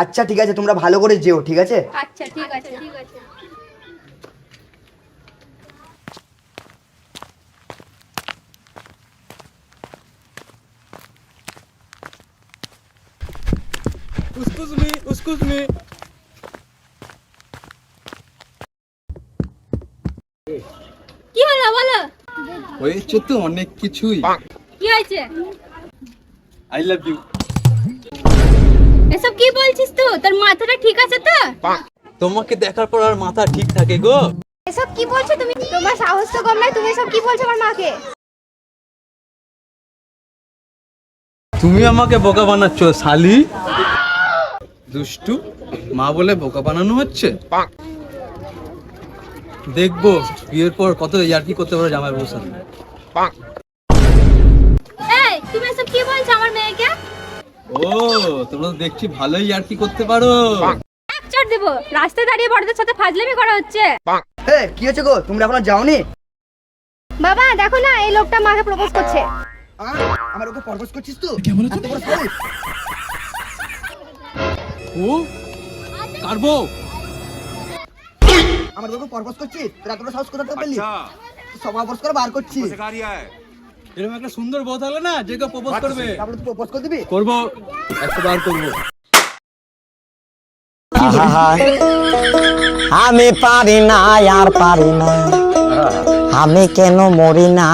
আচ্ছা ঠিক আছে, তোমরা ভালো করে যেও, ঠিক আছে? আচ্ছা ঠিক আছে ঠিক আছে। Excuse me. কি হলো বলো? হয়েছে তো অনেক কিছুই। কি হয়েছে? I love you. এসব কি বলছিস তুই? তোর মাথাটা ঠিক আছে তো? তোমাকে দেখার পর আর মাথা ঠিক থাকে গো। এসব কি বলছো তুমি? তোমার সাহস তো কম নয়, তুমি এসব কি বলছো আমার মাকে? তুমি আমাকে বোকা বানাচ্ছ শালি। দুষ্টু মা বলে বোকা বানানো হচ্ছে। দেখবো বিয়ের পর কত ইয়ার্কি করতে পারো জামাই বউ সাথে। এই তুমি এসব কি বলছো আমার মেয়েকে? ও তোমরা তো দেখছি ভালোই ইয়ার্কি করতে পারো। এক চড় দেবো, রাস্তায় দাঁড়িয়ে বড়দের সাথে ফাজলামি করা হচ্ছে। কি হয়েছে গো, তোমরা এখনো যাওনি? বাবা দেখো না, এই লোকটা মাকে প্রপোজ করছে। আমার ওকে প্রপোজ করছিস তুই? এত বড় সাহস? ও কারবো আমার ওকে প্রপোজ করছিস? তোর এত বড় সাহস কোথা থেকে পেলি? সব অপোজ করে বার করছিস। এরকম একটা সুন্দর বউ থাকলে না যে কেউ প্রপোজ করবে। তারপরে তুই প্রপোজ করে দিবি? করবো 100 বার করবো। আমি পারি না আর পারি না, আমি কেন মরি না।